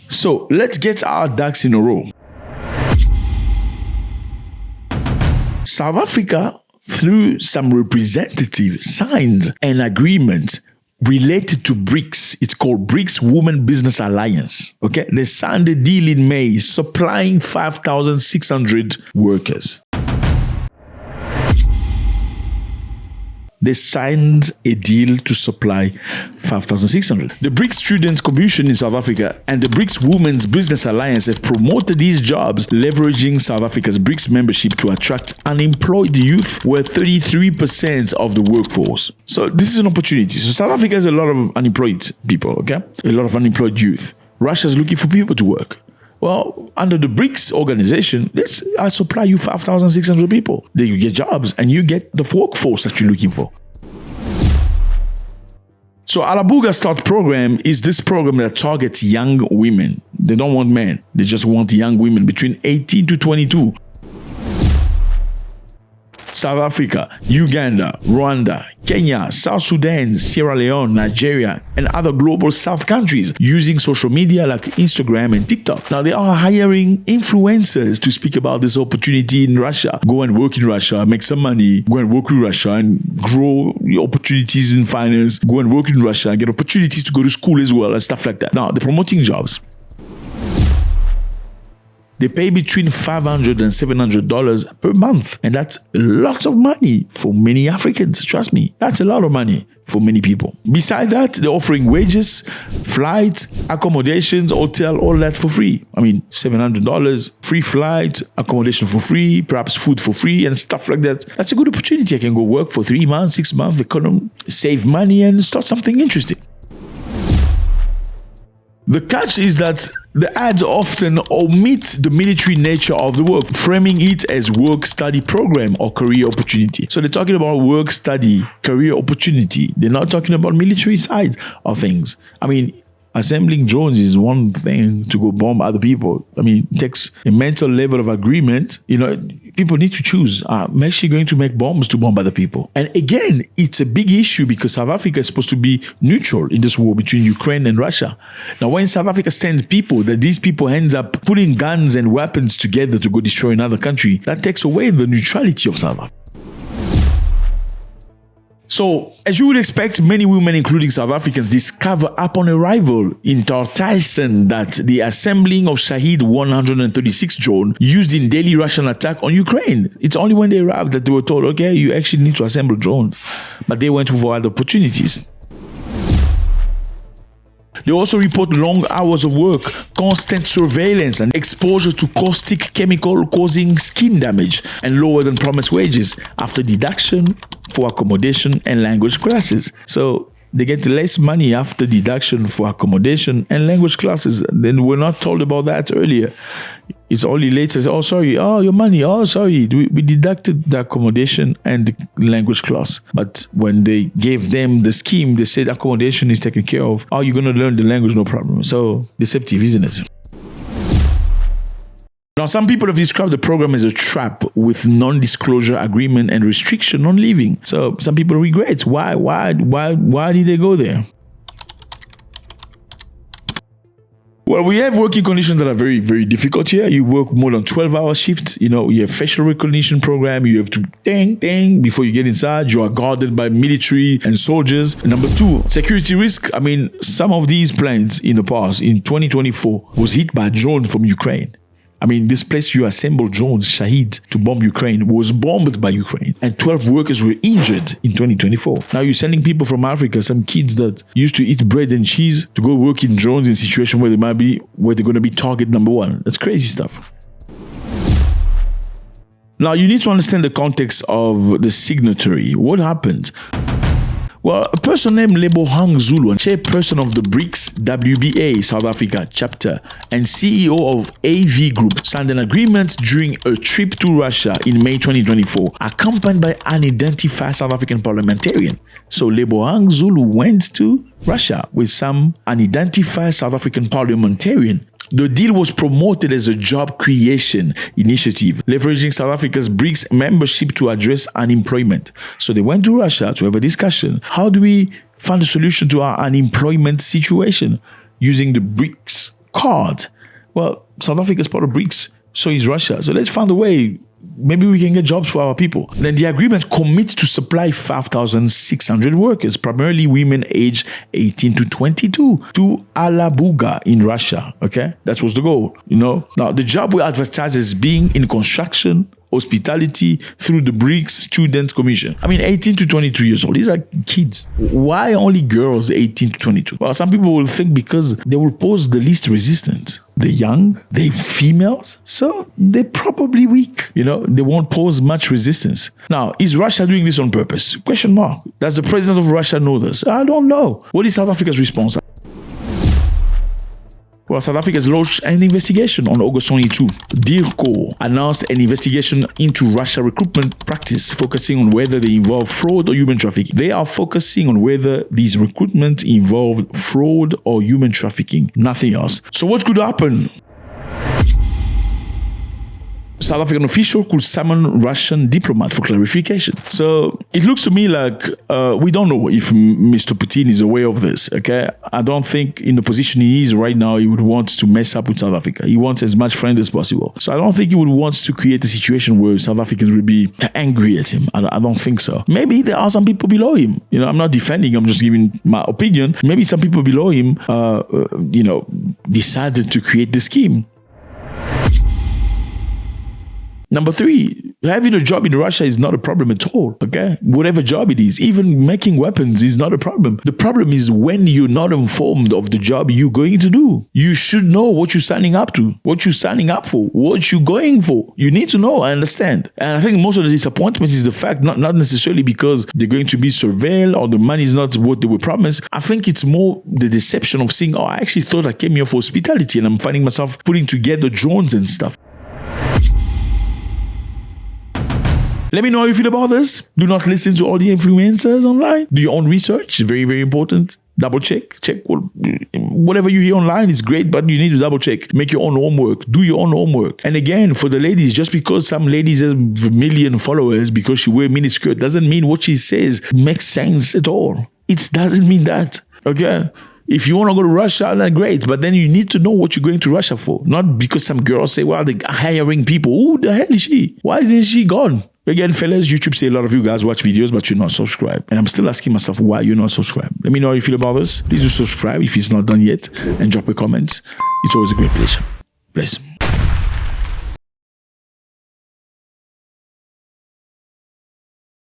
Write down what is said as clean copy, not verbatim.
So let's get our ducks in a row. South Africa, through some representatives, signed an agreement related to BRICS. It's called BRICS Women Business Alliance. Okay, they signed a deal in May, supplying 5,600 workers. They signed a deal to supply 5,600. The BRICS Students Commission in South Africa and the BRICS Women's Business Alliance have promoted these jobs, leveraging South Africa's BRICS membership to attract unemployed youth, who are 33% of the workforce. So this is an opportunity. So South Africa has a lot of unemployed people, okay? A lot of unemployed youth. Russia is looking for people to work. Well, under the BRICS organization, I supply you 5,600 people. Then you get jobs and you get the workforce that you're looking for. So Alabuga Start program is this program that targets young women. They don't want men. They just want young women between 18 to 22. South Africa, Uganda, Rwanda, Kenya, South Sudan, Sierra Leone, Nigeria, and other global South countries using social media like Instagram and TikTok. Now, they are hiring influencers to speak about this opportunity in Russia. Go and work in Russia, make some money, go and work in Russia and grow your opportunities in finance, go and work in Russia and get opportunities to go to school as well and stuff like that. Now, they're promoting jobs. They pay between $500 and $700 per month. And that's lots of money for many Africans. Trust me, that's a lot of money for many people. Besides that, they're offering wages, flights, accommodations, hotel, all that for free. I mean, $700, free flight, accommodation for free, perhaps food for free and stuff like that. That's a good opportunity. I can go work for 3 months, 6 months, save money and start something interesting. The catch is that the ads often omit the military nature of the work, framing it as work-study program or career opportunity. So they're talking about work-study, career opportunity. They're not talking about military side of things. I mean, assembling drones is one thing to go bomb other people. I mean, it takes a mental level of agreement. You know, people need to choose. I'm actually going to make bombs to bomb other people. And again, it's a big issue because South Africa is supposed to be neutral in this war between Ukraine and Russia. Now, when South Africa sends people, that these people ends up putting guns and weapons together to go destroy another country, that takes away the neutrality of South Africa. So, as you would expect, many women, including South Africans, discover upon arrival in Tartaisen that the assembling of Shahid 136 drone used in daily Russian attack on Ukraine. It's only when they arrived that they were told, okay, you actually need to assemble drones. But they went for other opportunities. They also report long hours of work, constant surveillance, and exposure to caustic chemical causing skin damage, and lower than promised wages after deduction for accommodation and language classes. So they get less money after deduction for accommodation and language classes. Then we're not told about that earlier. It's only later, oh, sorry, oh, your money, oh, sorry, we deducted the accommodation and the language class. But when they gave them the scheme, they said accommodation is taken care of. Oh, you're going to learn the language, no problem. So deceptive, isn't it? Now, some people have described the program as a trap with non-disclosure agreement and restriction on leaving. So some people regret. Why did they go there? Well, we have working conditions that are very, very difficult here. You work more than 12-hour shifts. You know, you have facial recognition program. You have to ding before you get inside. You are guarded by military and soldiers. And number two, security risk. I mean, some of these planes in the past, in 2024, was hit by drones from Ukraine. I mean, this place you assemble drones, Shahid, to bomb Ukraine, was bombed by Ukraine. And 12 workers were injured in 2024. Now you're sending people from Africa, some kids that used to eat bread and cheese, to go work in drones in a situation where they're going to be target number one. That's crazy stuff. Now you need to understand the context of the signatory. What happened? Well, a person named Lebohang Zulu, chairperson of the BRICS WBA South Africa chapter and CEO of AV Group, signed an agreement during a trip to Russia in May 2024, accompanied by an unidentified South African parliamentarian. So Lebohang Zulu went to Russia with some unidentified South African parliamentarian. The deal was promoted as a job creation initiative, leveraging South Africa's BRICS membership to address unemployment. So they went to Russia to have a discussion. How do we find a solution to our unemployment situation? Using the BRICS card. Well, South Africa is part of BRICS, so is Russia. So let's find a way. Maybe we can get jobs for our people. Then the agreement commits to supply 5,600 workers, primarily women aged 18 to 22, to Alabuga in Russia. Okay, that was the goal. Now the job we advertise as being in construction, hospitality through the BRICS Students Commission. 18 to 22 years old. These are kids. Why only girls 18 to 22? Well, some people will think because they will pose the least resistance. They're young, they're females, so they're probably weak. They won't pose much resistance. Now, is Russia doing this on purpose? Question mark. Does the president of Russia know this? I don't know. What is South Africa's response? Well, South Africa has launched an investigation on August 22. DIRCO announced an investigation into Russia recruitment practice, focusing on whether they involve fraud or human trafficking. They are focusing on whether these recruitment involved fraud or human trafficking, nothing else. So what could happen? South African official could summon Russian diplomat for clarification. So it looks to me like we don't know if Mr. Putin is aware of this, okay? I don't think in the position he is right now, he would want to mess up with South Africa. He wants as much friend as possible. So I don't think he would want to create a situation where South Africans will be angry at him. I don't think so. Maybe there are some people below him. I'm not defending, I'm just giving my opinion. Maybe some people below him, decided to create this scheme. Number 3, having a job in Russia is not a problem at all, okay? Whatever job it is, even making weapons is not a problem. The problem is when you're not informed of the job you're going to do. You should know what you're signing up to, what you're signing up for, what you're going for. You need to know, I understand. And I think most of the disappointment is the fact, not necessarily because they're going to be surveilled or the money is not what they were promised. I think it's more the deception of saying, I actually thought I came here for hospitality and I'm finding myself putting together drones and stuff. Let me know how you feel about this. Do not listen to all the influencers online. Do your own research. It's very, very important. Double check. Check whatever you hear online is great, but you need to double check. Make your own homework. Do your own homework. And again, for the ladies, just because some ladies have a million followers because she wears miniskirt doesn't mean what she says makes sense at all. It doesn't mean that. Okay? If you want to go to Russia, then great. But then you need to know what you're going to Russia for. Not because some girls say, well, they're hiring people. Who the hell is she? Why isn't she gone? Again, fellas, YouTube say a lot of you guys watch videos, but you're not subscribed. And I'm still asking myself why you're not subscribed. Let me know how you feel about this. Please do subscribe if it's not done yet and drop a comment. It's always a great pleasure. Bless.